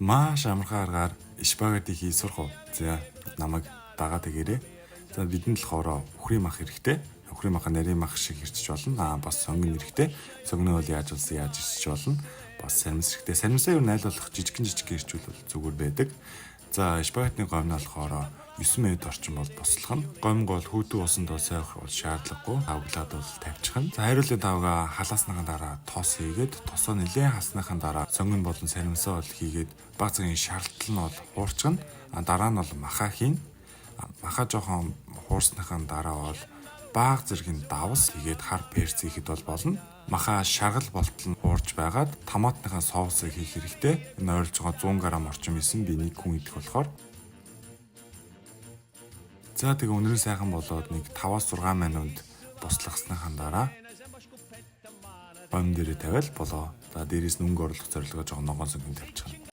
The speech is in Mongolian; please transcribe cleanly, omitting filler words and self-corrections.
Маш амархан аргаар спагетти хий сурах уу? За намайг дагаад тэгээрэй. За бидэнд болохоор үхрийн мах хэрэгтэй. Үхрийн мах нарийн мах шиг ирчж болно. Бас сонгон хэрэгтэй. Сонгоно бол яаж ирчж болно. Бас сармис хэрэгтэй. Сармисаа юу найлуулах жижигхэн ирчүүл зүгээр байдаг. За спагеттийн гомн болохоор 9 минут орчим бол бослох нь. Гомг бол хүйтэн усанд сойх бол шаардлагагүй. Авглаад бол тавьчих нь. За хариулын тавга халаасныхаа дараа тоос хийгээд тосоо нэлээд хасныхаа дараа сонгон болон сармисаа бол хийгээд баг цагийн шаардлагал нь бол хуурчгана. Дараа нь бол махаа хийн. Махаа жоохон хуурсныхаа дараа бол баг зэргийн давс хийгээд хар перц хийхэд бол болно. Махаа шаргал болтол нь хуурж байгаад томатныхаа соусыг хийх хэрэгтэй. Энэ ойролцоогоо 100 г орчим исэн би нэг хүн идэх болохоор. За тэгээ өнөрийн сайхан болоод нэг 5-6 минут бослогсныхаа дараа бом дээрээ тавиал болоо. За дээрээс нь өнгө оруулах зорилгоо жоохон ногоон сөнгөнд тавьчих.